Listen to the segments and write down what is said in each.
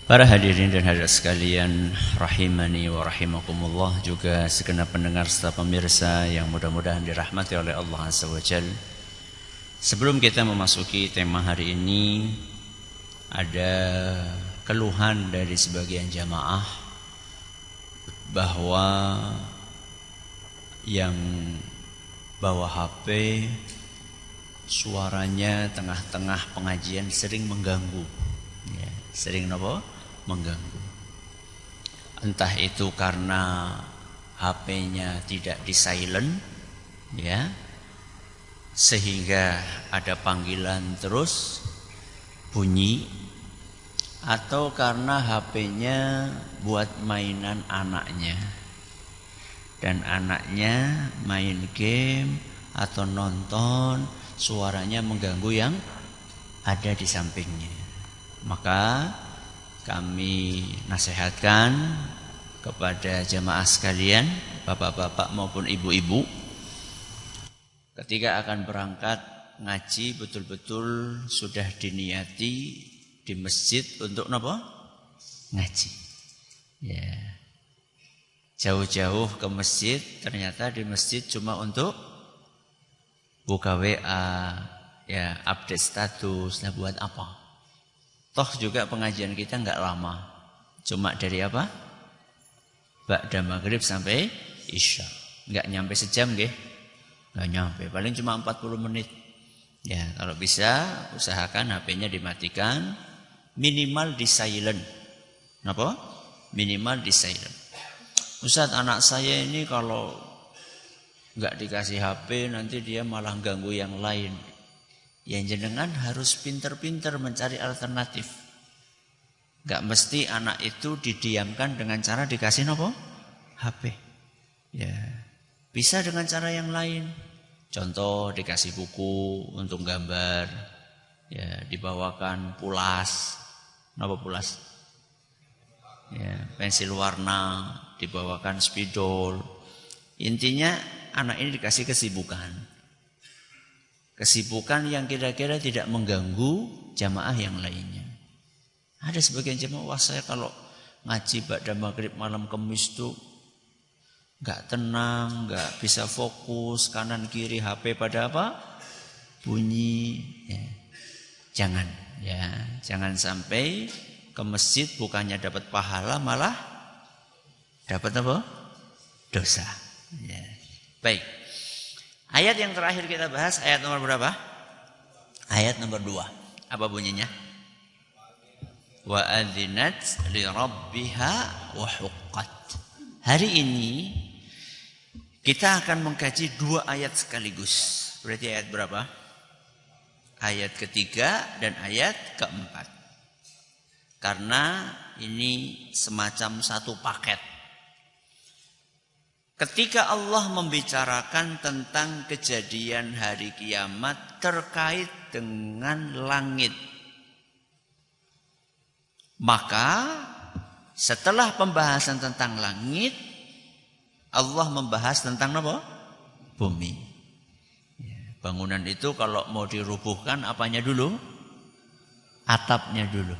Para hadirin dan hadirat sekalian, rahimani wa rahimakumullah, juga segenap pendengar serta pemirsa yang mudah-mudahan dirahmati oleh Allah Azza wa Jalla. Sebelum kita memasuki tema hari ini, ada keluhan dari sebagian jamaah bahwa yang bawa HP suaranya tengah-tengah pengajian sering mengganggu. Ya, sering apa? Mengganggu. Entah itu karena HP-nya tidak di silent, ya, sehingga ada panggilan terus bunyi, atau karena HP-nya buat mainan anaknya dan anaknya main game atau nonton, suaranya mengganggu yang ada di sampingnya. Maka kami nasihatkan kepada jamaah sekalian, bapak-bapak maupun ibu-ibu, ketika akan berangkat ngaji betul-betul sudah diniati di masjid untuk apa? Ngaji. Ya. Jauh-jauh ke masjid, ternyata di masjid cuma untuk buka WA, ya, update status. Nah, buat apa? Toh juga pengajian kita enggak lama. Cuma dari apa? Ba'da maghrib sampai isya. Enggak nyampe sejam nggih. Enggak nyampe, paling cuma 40 menit. Ya, kalau bisa usahakan HP-nya dimatikan, minimal di silent. Kenapa? Minimal di silent. Ustaz, anak saya ini kalau enggak dikasih HP nanti dia malah ganggu yang lain. Yang jenengan harus pinter-pinter mencari alternatif. Gak mesti anak itu didiamkan dengan cara dikasih apa? HP. Ya, bisa dengan cara yang lain. Contoh dikasih buku untuk gambar, ya, dibawakan pulas. Apa pulas? Ya, pensil warna, dibawakan spidol. Intinya anak ini dikasih kesibukan. Kesibukan yang kira-kira tidak mengganggu jamaah yang lainnya. Ada sebagian jamaah, wah saya kalau ngaji ba'da maghrib malam Kamis tuh gak tenang, gak bisa fokus, kanan kiri HP pada apa? Bunyi. Ya. Jangan, ya, jangan sampai ke masjid bukannya dapat pahala malah dapat apa? Dosa. Ya. Baik. Ayat yang terakhir kita bahas, ayat nomor berapa? Ayat nomor 2. Apa bunyinya? Wa adzinat li rabbiha wa huqqat. Hari ini kita akan mengkaji 2 ayat sekaligus. Berarti ayat berapa? Ayat ketiga dan ayat keempat. Karena ini semacam satu paket. Ketika Allah membicarakan tentang kejadian hari kiamat terkait dengan langit, maka setelah pembahasan tentang langit, Allah membahas tentang apa? Bumi. Bangunan itu kalau mau dirubuhkan apanya dulu? Atapnya dulu.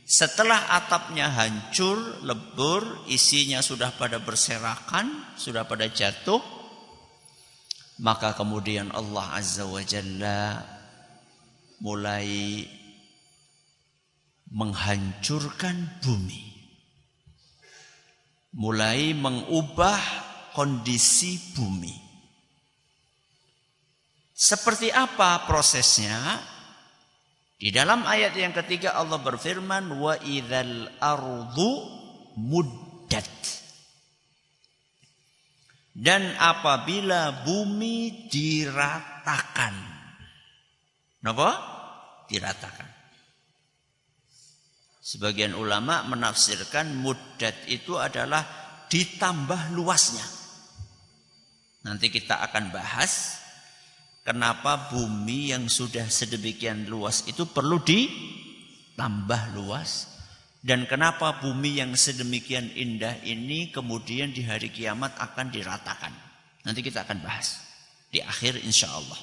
Setelah atapnya hancur, lebur, isinya sudah pada berserakan, sudah pada jatuh, maka kemudian Allah Azza wa Jalla mulai menghancurkan bumi. Mulai mengubah kondisi bumi. Seperti apa prosesnya? Di dalam ayat yang ketiga Allah berfirman, wa idzal ardu muddat. Dan apabila bumi diratakan. Kenapa? Diratakan. Sebagian ulama menafsirkan muddat itu adalah ditambah luasnya. Nanti kita akan bahas kenapa bumi yang sudah sedemikian luas itu perlu ditambah luas. Dan kenapa bumi yang sedemikian indah ini kemudian di hari kiamat akan diratakan. Nanti kita akan bahas di akhir insya Allah.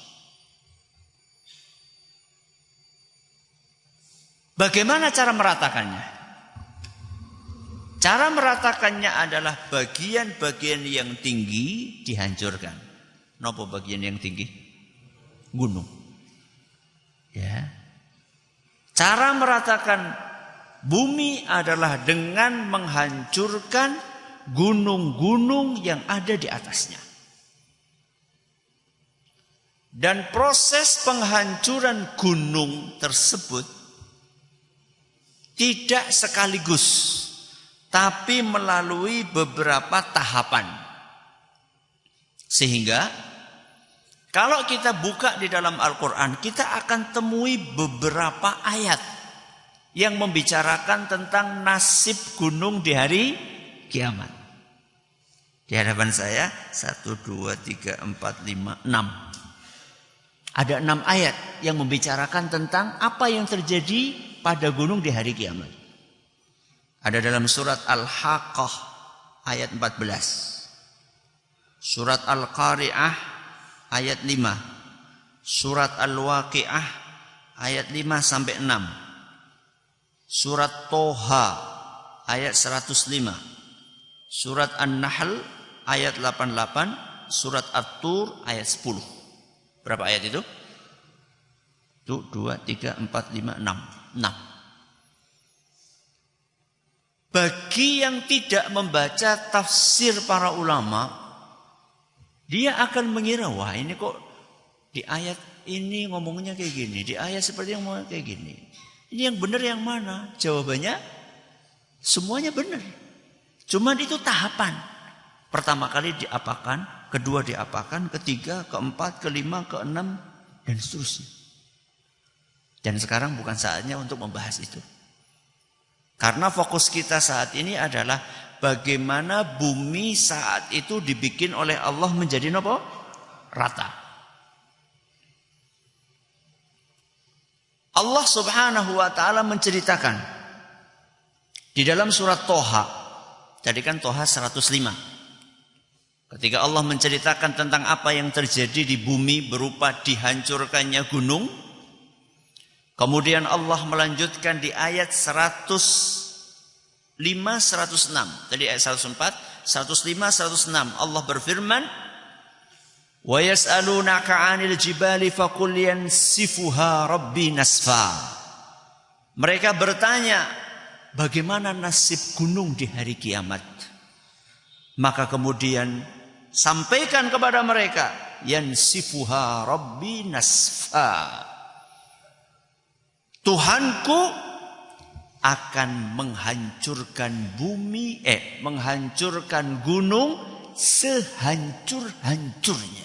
Bagaimana cara meratakannya? Cara meratakannya adalah bagian-bagian yang tinggi dihancurkan. Napa bagian yang tinggi? Gunung. Ya. Cara meratakan bumi adalah dengan menghancurkan gunung-gunung yang ada di atasnya. Dan proses penghancuran gunung tersebut tidak sekaligus, tapi melalui beberapa tahapan. Sehingga kalau kita buka di dalam Al-Quran, kita akan temui beberapa ayat yang membicarakan tentang nasib gunung di hari kiamat. Di hadapan saya 1, 2, 3, 4, 5, 6. Ada 6 ayat yang membicarakan tentang apa yang terjadi pada gunung di hari kiamat. Ada dalam surat Al-Haqqah ayat 14. Surat Al-Qari'ah ayat 5. Surat Al-Waqi'ah ayat 5 sampai 6. Surat Toha ayat 105. Surat An-Nahl ayat 88. Surat At-Tur ayat 10. Berapa ayat itu? 2, 3, 4, 5, 6. 6. Bagi yang tidak membaca tafsir para ulama, dia akan mengira, wah ini kok di ayat ini ngomongnya kayak gini, di ayat seperti yang ngomongnya kayak gini. Ini yang benar yang mana? Jawabannya semuanya benar. Cuman itu tahapan. Pertama kali diapakan, kedua diapakan, ketiga, keempat, kelima, keenam, dan seterusnya. Dan sekarang bukan saatnya untuk membahas itu. Karena fokus kita saat ini adalah bagaimana bumi saat itu dibikin oleh Allah menjadi apa? Rata. Allah Subhanahu wa taala menceritakan di dalam surat Toha. Tadi kan Toha 105. Ketika Allah menceritakan tentang apa yang terjadi di bumi berupa dihancurkannya gunung. Kemudian Allah melanjutkan di ayat 105, 106. Tadi ayat 104, 105, 106. Allah berfirman, "Wa yas'alunaka 'anil jibali faqul yansifuha rabbi nasfa." Mereka bertanya, bagaimana nasib gunung di hari kiamat? Maka kemudian sampaikan kepada mereka, yansifuha rabbi nasfa. Tuhanku akan menghancurkan bumi, menghancurkan gunung sehancur-hancurnya.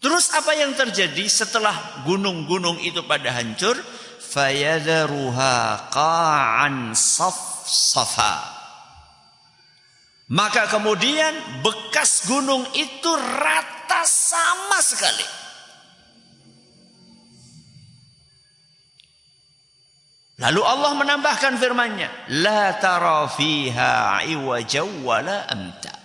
Terus apa yang terjadi setelah gunung-gunung itu pada hancur? Fayadharuha qa'an safsafa. Maka kemudian bekas gunung itu rata sama sekali. Lalu Allah menambahkan firman-Nya, la tara fiha iwaja wala amta.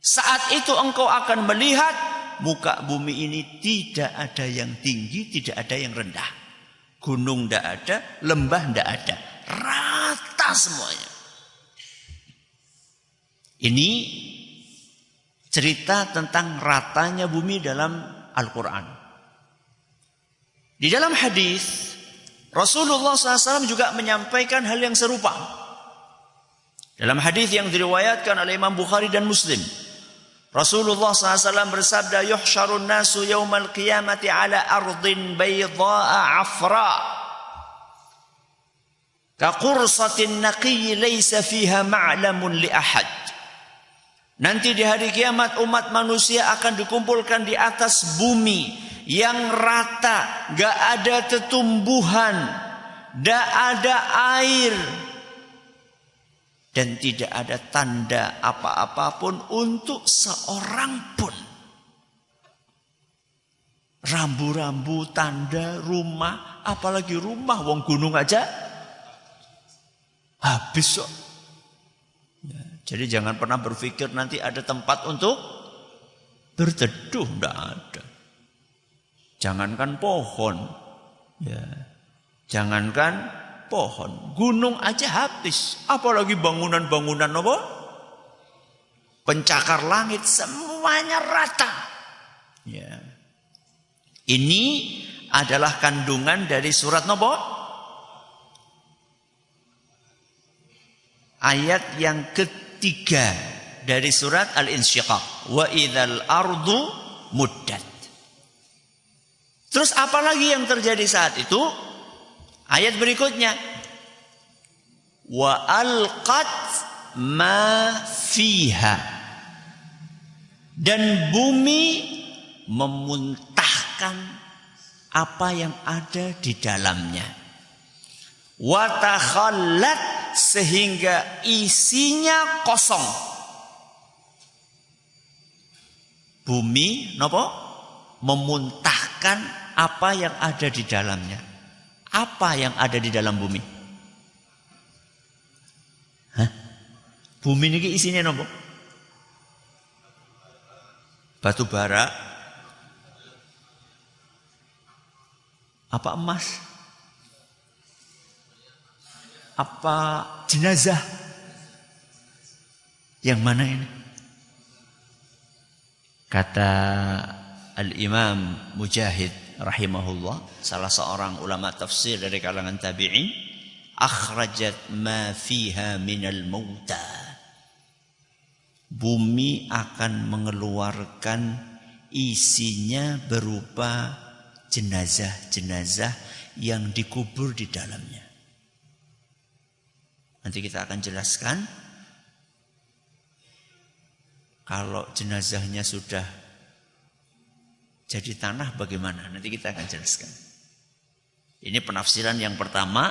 Saat itu engkau akan melihat muka bumi ini tidak ada yang tinggi, tidak ada yang rendah. Gunung tidak ada, lembah tidak ada. Rata semuanya. Ini cerita tentang ratanya bumi dalam Al-Quran. Di dalam hadis Rasulullah SAW juga menyampaikan hal yang serupa. Dalam hadis yang diriwayatkan oleh Imam Bukhari dan Muslim, Rasulullah SAW bersabda, "Yuhsyarun nasu yaumal qiyamati ala ardin bayda'a afra, ka qursatin naqiyyi laysa fiha ma'lamun li ahad." Nanti di hari kiamat umat manusia akan dikumpulkan di atas bumi yang rata, gak ada tetumbuhan, gak ada air, dan tidak ada tanda apa-apapun untuk seorang pun. Rambu-rambu, tanda, rumah, apalagi rumah, wong gunung aja habis kok. Jadi jangan pernah berpikir nanti ada tempat untuk berteduh, tidak ada. Jangankan pohon, ya, Jangankan pohon, gunung aja habis. Apalagi bangunan-bangunan apa? Pencakar langit, semuanya rata. Ya. Ini adalah kandungan dari surat nopo? Ayat yang ketiga dari surat Al-Insyiqaq. Wa idzal ardu muddat. Terus apa lagi yang terjadi saat itu? Ayat berikutnya. Wa alqat ma fiha. Dan bumi memuntahkan apa yang ada di dalamnya. Wa takhallat, sehingga isinya kosong. Bumi napa? Memuntahkan apa yang ada di dalamnya. Apa yang ada di dalam bumi? Hah? Bumi ini isinya napa? Batu bara? Apa emas? Apa jenazah? Yang mana ini? Kata Al-Imam Mujahid rahimahullah, salah seorang ulama tafsir dari kalangan tabi'in, akhrajat ma fiha minal mauta. Bumi akan mengeluarkan isinya berupa jenazah-jenazah yang dikubur di dalamnya. Nanti kita akan jelaskan. Kalau jenazahnya sudah jadi tanah bagaimana? Nanti kita akan jelaskan. Ini penafsiran yang pertama,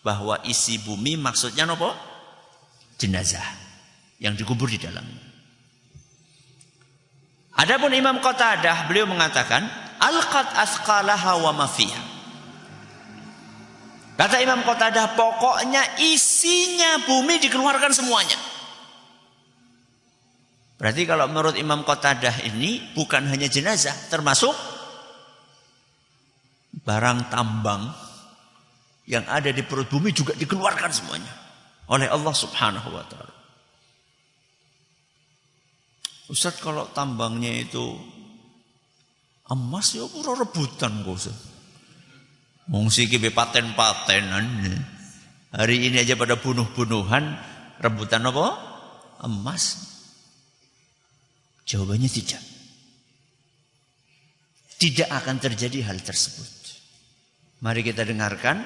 bahwa isi bumi maksudnya apa? Jenazah yang dikubur di dalamnya. Adapun Imam Qatadah, beliau mengatakan alqat asqalaha wa ma fiha. Kata Imam Qatadah, pokoknya isinya bumi dikeluarkan semuanya. Berarti kalau menurut Imam Qatadah ini bukan hanya jenazah, termasuk barang tambang yang ada di perut bumi juga dikeluarkan semuanya oleh Allah Subhanahu wa taala. Ustaz, kalau tambangnya itu emas ya pura rebutan kok Ustaz. Wong siki paten-patenan. Hari ini aja pada bunuh-bunuhan, rebutan apa? Emas. Jawabannya tidak. Tidak akan terjadi hal tersebut. Mari kita dengarkan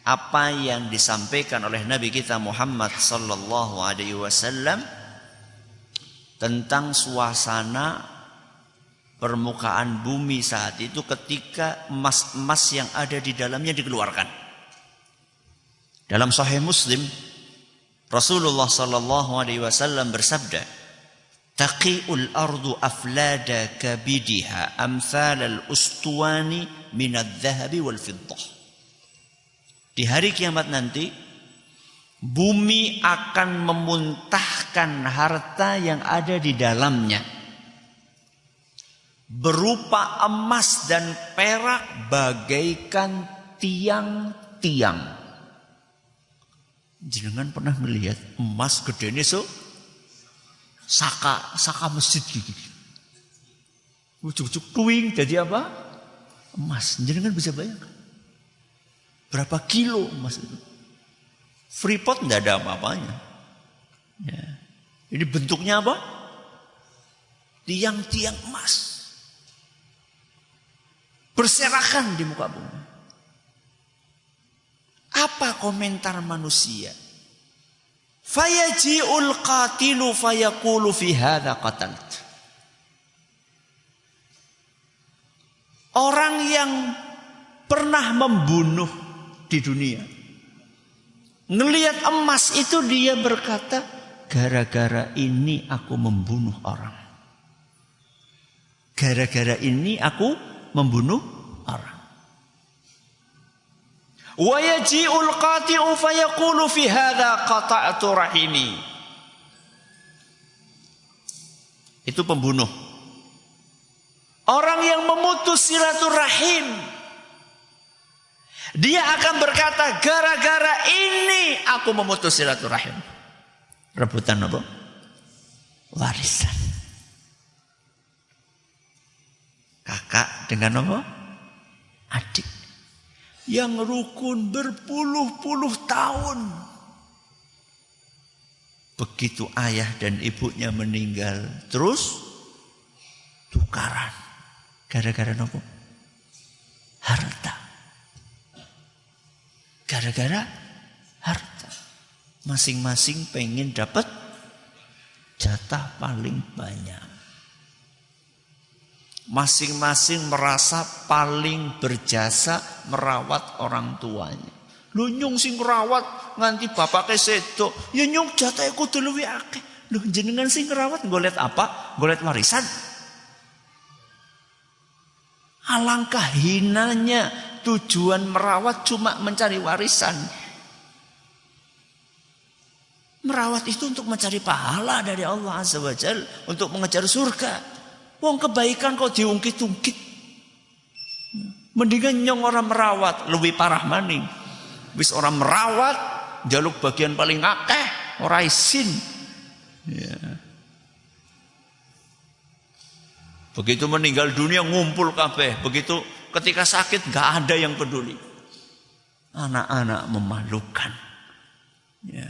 apa yang disampaikan oleh Nabi kita Muhammad sallallahu alaihi wasallam tentang suasana permukaan bumi saat itu ketika emas-emas yang ada di dalamnya dikeluarkan. Dalam Sahih Muslim, Rasulullah sallallahu alaihi wasallam bersabda, taqi'ul ardu aflada kabidiha amthal al-ustuwani minadh-dhahabi wal fiddah. Di hari kiamat nanti bumi akan memuntahkan harta yang ada di dalamnya berupa emas dan perak bagaikan tiang-tiang. Jenengan pernah melihat emas gede ini saka masjid gitu. Ujuk-ujuk tuing jadi apa? Emas. Jenengan bisa bayangkan berapa kilo emas itu? Freeport tidak ada apa-apanya. Ya. Ini bentuknya apa? Tiang-tiang emas berserakan di muka bumi. Apa komentar manusia? Fayaji'ul qatilu fayaqulu fi hadza qatalt. Orang yang pernah membunuh di dunia, ngelihat emas itu dia berkata, gara-gara ini aku membunuh orang. Gara-gara ini aku membunuh orang. Wa yaji'ul qati'u fayaqulu fi hadza qata'tu rahimi. Itu pembunuh. Orang yang memutus silaturahim. Dia akan berkata, gara-gara ini aku memutus silaturahim. Rebutan apa? Warisan. Kakak dengan apa? Adik. Yang rukun berpuluh-puluh tahun. Begitu ayah dan ibunya meninggal, terus tukaran. Gara-gara apa? Harta. Gara-gara harta. Masing-masing pengen dapat jatah paling banyak. Masing-masing merasa paling berjasa merawat orang tuanya. Lu nyung sing rawat nganti bapake sedo, ya nyung jatahe kudu luwih akeh. Lu jenengan sing rawat golet apa? Golet warisan. Alangkah hinanya tujuan merawat cuma mencari warisan. Merawat itu untuk mencari pahala dari Allah Azza wa Jalla, untuk mengejar surga. Wong kebaikan kok diungkit-ungkit. Mendingan nyong orang merawat lebih parah maning. Wis orang merawat jaluk bagian paling akeh ora isin. Ya. Begitu meninggal dunia ngumpul kabeh. Begitu ketika sakit gak ada yang peduli. Anak-anak memalukan. Ya.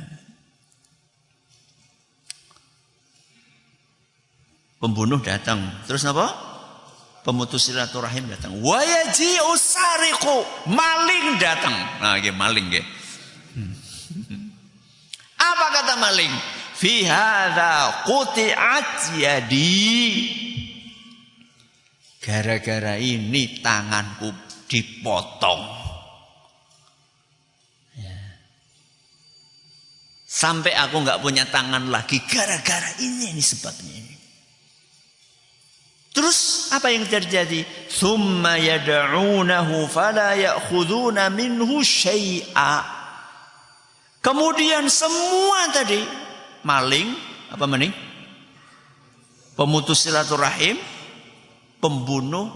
Pembunuh datang. Terus apa? Pemutus silaturahim datang. Wa yaji'u sariqu, maling datang. Nah, nggih maling nggih. Apa kata maling? Fi hadza quti'at yadi. Gara-gara ini tanganku dipotong. Ya. Sampai aku nggak punya tangan lagi gara-gara ini sebabnya. Terus apa yang terjadi? Tsumma yad'unahu fala ya'khuduna minhu syai'a. Kemudian semua tadi maling, apa maning? Pemutus silaturahim, pembunuh,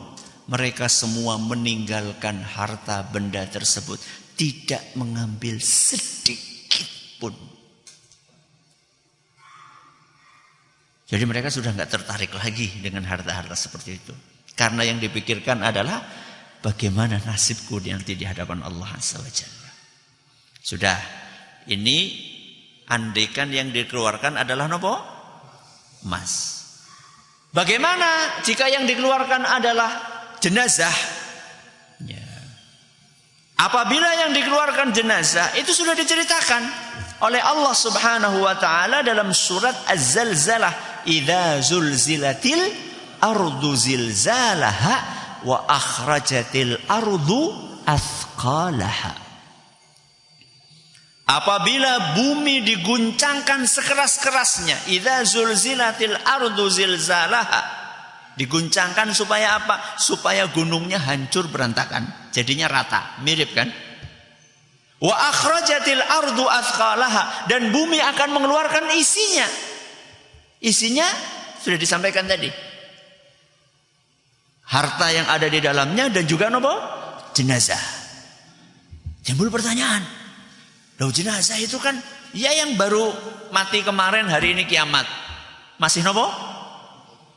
mereka semua meninggalkan harta benda tersebut, tidak mengambil sedikit pun. Jadi mereka sudah nggak tertarik lagi dengan harta-harta seperti itu. Karena yang dipikirkan adalah bagaimana nasibku nanti di hadapan Allah Azza wa Jalla. Sudah, ini andaikan yang dikeluarkan adalah nopo? Emas. Bagaimana jika yang dikeluarkan adalah jenazah? Ya. Apabila yang dikeluarkan jenazah itu sudah diceritakan oleh Allah Subhanahu wa taala dalam surat Az-Zalzalah, idza zulzilatil ardu zilzalaha wa akhrajatil ardu athqalaha. Apabila bumi diguncangkan sekeras-kerasnya, idza zulzilatil ardu zilzalaha, diguncangkan supaya apa? Supaya gunungnya hancur berantakan, jadinya rata, mirip kan? Wa akhrajatil ardu athqalaha, dan bumi akan mengeluarkan isinya. Isinya sudah disampaikan tadi. Harta yang ada di dalamnya dan juga nopo? Jenazah. Timbul pertanyaan. Loh, jenazah itu kan ya yang baru mati kemarin, hari ini kiamat. Masih nopo?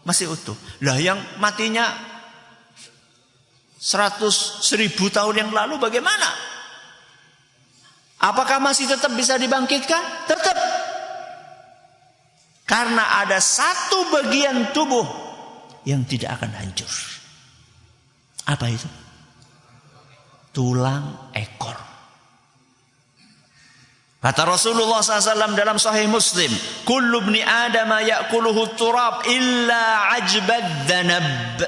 Masih utuh. Lah yang matinya 100.000 tahun yang lalu bagaimana? Apakah masih tetap bisa dibangkitkan? Tetap. Karena ada satu bagian tubuh yang tidak akan hancur. Apa itu? Tulang ekor. Kata Rasulullah SAW dalam Sahih Muslim, kullu ibni Adam ya'kuluhu turab illa ajbad dhanab.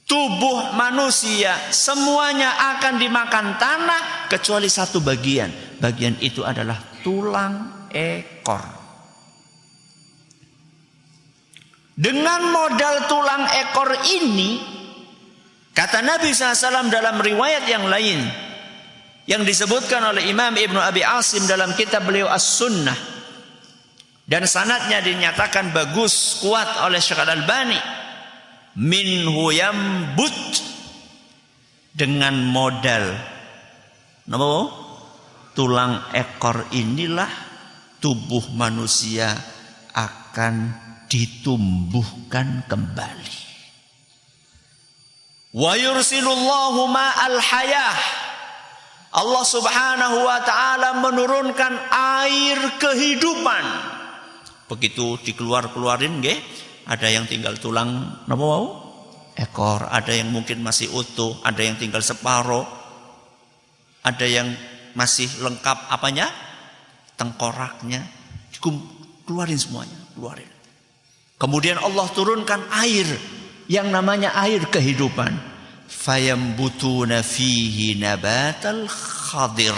Tubuh manusia semuanya akan dimakan tanah kecuali satu bagian. Bagian itu adalah tulang ekor. Dengan modal tulang ekor ini, kata Nabi SAW dalam riwayat yang lain, yang disebutkan oleh Imam Ibnu Abi Asim dalam kitab beliau As-Sunnah, dan sanadnya dinyatakan bagus, kuat oleh Syekh Al-Albani, minhu yambut, Dengan modal tulang ekor inilah tubuh manusia akan ditumbuhkan kembali. Wa yursilullahu ma'al hayah. Allah Subhanahu wa taala menurunkan air kehidupan. Begitu dikeluarin nggih, ada yang tinggal tulang ekor, ada yang mungkin masih utuh, ada yang tinggal separuh, ada yang masih lengkap apanya? Tengkoraknya. Keluarin semuanya, keluarin. Kemudian Allah turunkan air yang namanya air kehidupan. Fayambutuna fihi nabatal khadir.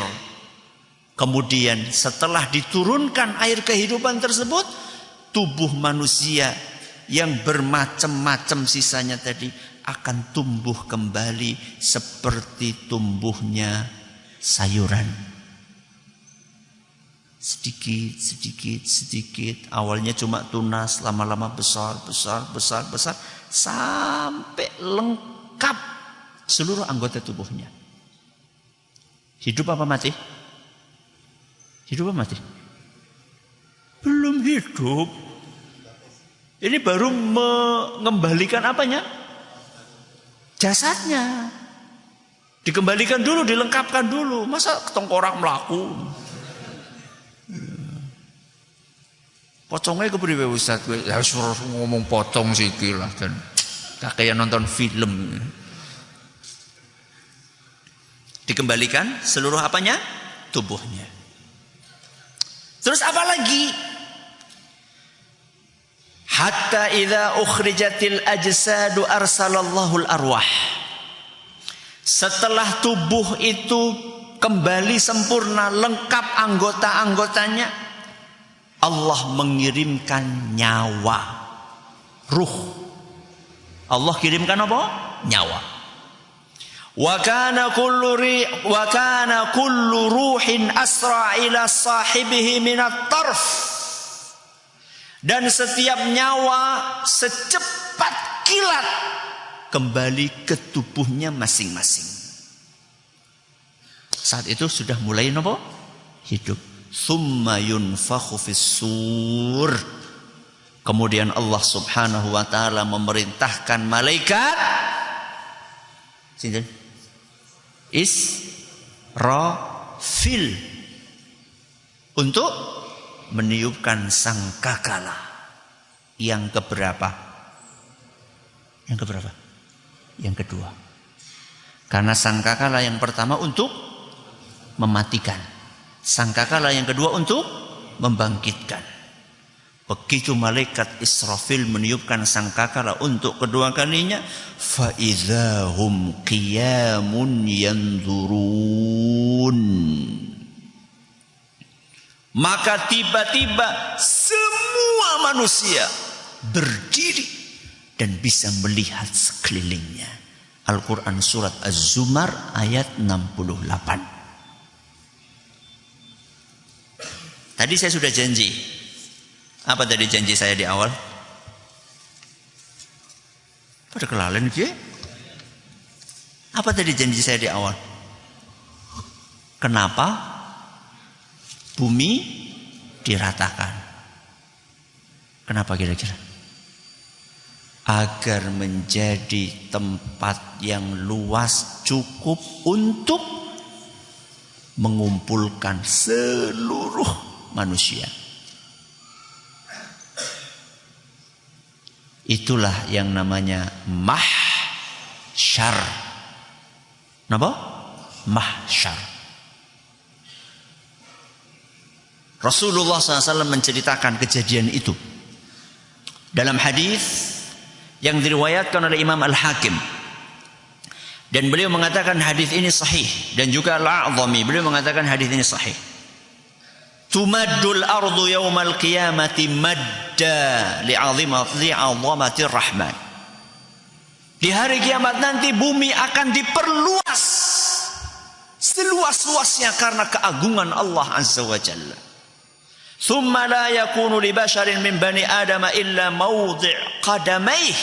Kemudian setelah diturunkan air kehidupan tersebut, tubuh manusia yang bermacam-macam sisanya tadi akan tumbuh kembali seperti tumbuhnya sayuran. Sedikit. Awalnya cuma tunas, lama-lama besar, sampai lengkap seluruh anggota tubuhnya. Hidup apa mati? Hidup apa mati? Belum hidup. Ini baru mengembalikan apanya? Jasadnya. Dikembalikan dulu, dilengkapkan dulu. Masa tengkorak melaku? Pocongnya kepriwe Ustaz? Ya suruh ngomong pocong sikil lah dan kayak nonton film. Dikembalikan seluruh apanya? Tubuhnya. Terus apa lagi? Hatta idza ukhrijatil ajsadu arsalallahu al-arwah. Setelah tubuh itu kembali sempurna, lengkap anggota-anggotanya, Allah mengirimkan nyawa, ruh. Allah kirimkan apa? Nyawa. Wa kana kullu ruhin asra ila sahibihi minat tarf. Dan setiap nyawa secepat kilat kembali ke tubuhnya masing-masing. Saat itu sudah mulai hidup. Tsumma yunfakhu fis-sur. Kemudian Allah Subhanahu wa taala memerintahkan malaikat sinten? Israfil untuk meniupkan sangkakala yang keberapa? Yang keberapa? Yang kedua. Karena sangkakala yang pertama untuk mematikan, sangkakala yang kedua untuk membangkitkan. Begitu malaikat Israfil meniupkan sangkakala untuk kedua kalinya, fa idzahum qiyamun yanzurun. Maka tiba-tiba semua manusia berdiri dan bisa melihat sekelilingnya. Al-Quran surat Az-Zumar ayat 68. Tadi saya sudah janji. Apa tadi janji saya di awal? Pada kelalen gitu. Apa tadi janji saya di awal? Kenapa bumi diratakan? Kenapa kira-kira? Agar menjadi tempat yang luas cukup untuk mengumpulkan seluruh manusia. Itulah yang namanya mahsyar. Napa? Mahsyar. Rasulullah SAW menceritakan kejadian itu dalam hadis yang diriwayatkan oleh Imam Al-Hakim, dan beliau mengatakan hadis ini sahih, dan juga Al-A'zami beliau mengatakan hadis ini sahih. Tumaddul ardu yaumal qiyamati madda li'azamatir rahman. Di hari kiamat nanti bumi akan diperluas seluas-luasnya karena keagungan Allah Azza wa Jalla. Thumma la yakunu li basharin min bani Adam illa mawdi' qadamaih.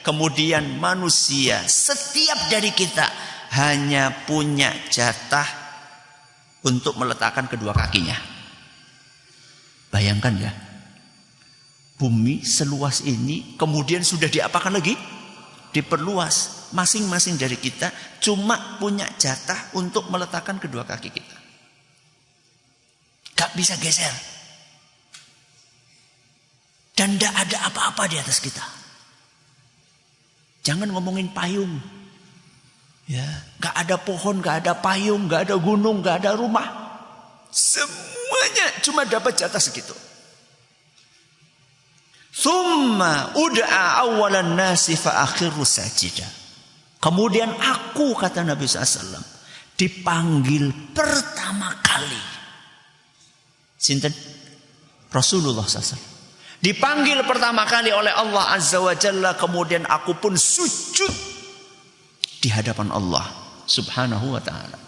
Kemudian manusia, setiap dari kita hanya punya jatah untuk meletakkan kedua kakinya. Bayangkan ya, bumi seluas ini kemudian sudah diapakan lagi? Diperluas. Masing-masing dari kita cuma punya jatah untuk meletakkan kedua kaki kita. Gak bisa geser. Dan gak ada apa-apa di atas kita. Jangan ngomongin payung. Ya, gak ada pohon, gak ada payung, gak ada gunung, gak ada rumah. Semuanya cuma dapat jatah segitu. Thumma ud'a awalan nasi fa akhiru sajida. Kemudian aku, kata Nabi SAW, dipanggil pertama kali. Sinten? Rasulullah SAW. Dipanggil pertama kali oleh Allah Azza wa Jalla. Kemudian aku pun sujud di hadapan Allah Subhanahu wa ta'ala.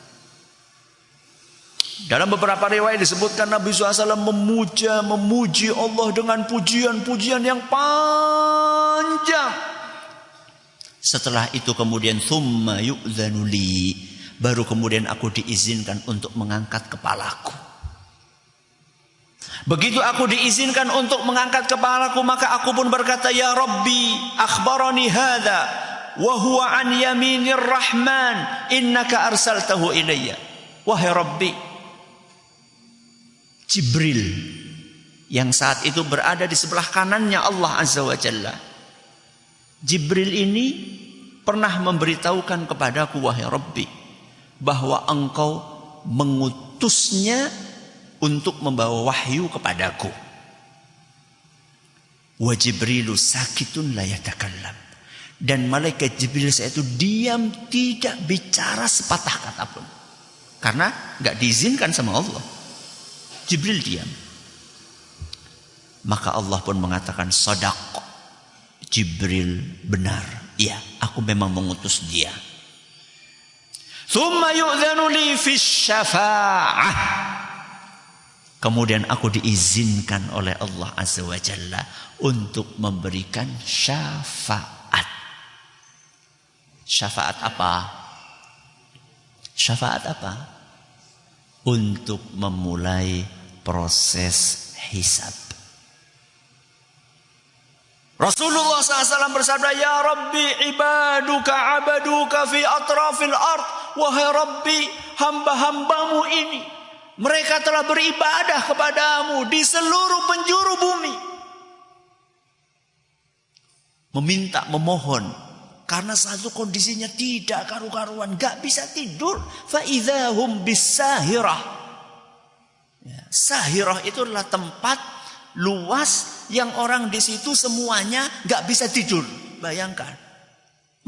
Dalam beberapa riwayat disebutkan Nabi SAW memuji Allah dengan pujian-pujian yang panjang. Setelah itu kemudian thumma yu'dzanu li, baru kemudian aku diizinkan untuk mengangkat kepalaku. Begitu aku diizinkan untuk mengangkat kepalaku, maka aku pun berkata, ya Rabbi, akhbarani hadza wa huwa an yaminir rahman, innaka arsaltahu ilayya. Wahai Rabbi, Jibril yang saat itu berada di sebelah kanannya Allah Azza wa Jalla. Jibril ini pernah memberitahukan kepadaku, wahai Rabbi, bahwa engkau mengutusnya untuk membawa wahyu kepadaku. Wa Jibrilu sakitun la yatakallam. Dan malaikat Jibril saya itu diam, tidak bicara sepatah kata pun. Karena enggak diizinkan sama Allah. Jibril diam. Maka Allah pun mengatakan, shadaq, Jibril benar. Ya, aku memang mengutus dia. Thumma yu'dzanu li fis syafa'ah. Kemudian aku diizinkan oleh Allah Azza wa Jalla untuk memberikan syafaat. Syafaat apa? Syafaat apa? Untuk memulai proses hisab. Rasulullah SAW bersabda, ya Rabbi, ibaduka abaduka fi atrafil ard. Wahai Rabbi, hamba-hambamu ini, mereka telah beribadah kepadamu di seluruh penjuru bumi. Meminta, memohon. Karena satu kondisinya tidak karu-karuan, gak bisa tidur. Fa idzahum bis-sahirah. Ya, sahirah itu adalah tempat luas yang orang di situ semuanya gak bisa tidur. Bayangkan,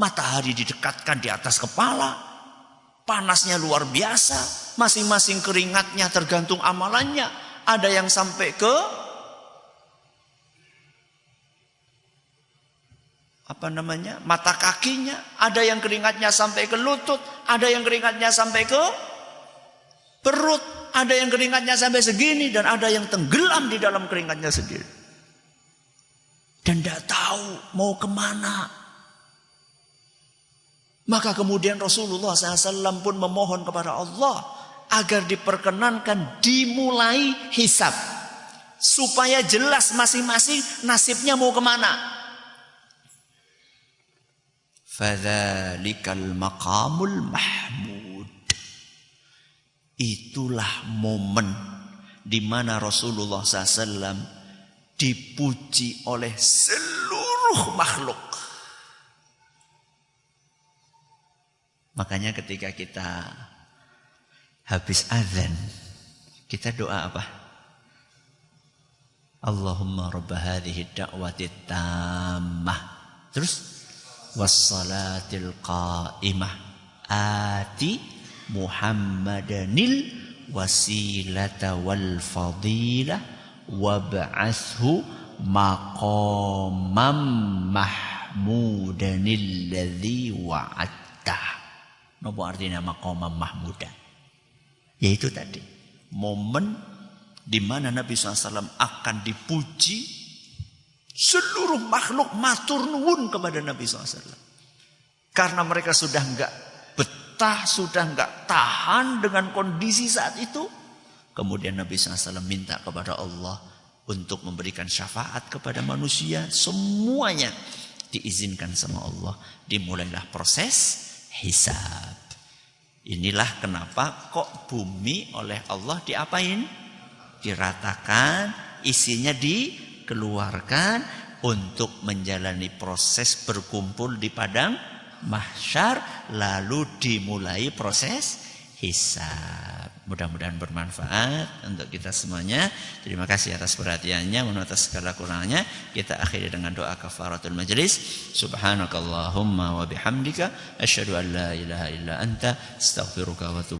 matahari didekatkan di atas kepala, panasnya luar biasa, masing-masing keringatnya tergantung amalannya. Ada yang sampai ke mata kakinya, ada yang keringatnya sampai ke lutut, ada yang keringatnya sampai ke perut, ada yang keringatnya sampai segini, dan ada yang tenggelam di dalam keringatnya sendiri. Dan tidak tahu mau kemana. Maka kemudian Rasulullah SAW pun memohon kepada Allah agar diperkenankan dimulai hisab, supaya jelas masing-masing nasibnya mau kemana. Fadzalikal maqamul mahmud. Itulah momen di mana Rasulullah SAW dipuji oleh seluruh makhluk. Makanya ketika kita habis azan, kita doa apa? Allahumma rabb hadhihi da'wati tammah. Terus wassalatil qa'imah ati Muhammadanil wasilata wal fadilah wab'athu maqamam mahmudanil ladzi wa'attah. Apa artinya maqamam mahmudan? Yaitu tadi momen di mana Nabi SAW akan dipuji. Seluruh makhluk matur nuwun kepada Nabi SAW. Karena mereka sudah enggak betah Entah sudah nggak tahan dengan kondisi saat itu. Kemudian Nabi SAW minta kepada Allah untuk memberikan syafaat kepada manusia. Semuanya diizinkan sama Allah. Dimulailah proses hisab. Inilah kenapa kok bumi oleh Allah diapain? Diratakan, isinya dikeluarkan untuk menjalani proses berkumpul di padang mahsyar, lalu dimulai proses hisab. Mudah-mudahan bermanfaat untuk kita semuanya. Terima kasih atas perhatiannya. Mohon atas segala kurangnya. Kita akhiri dengan doa kafaratul majlis. Subhanakallahumma wa bihamdika asyhadu an la ilaha illa anta astaghfiruka wa atubu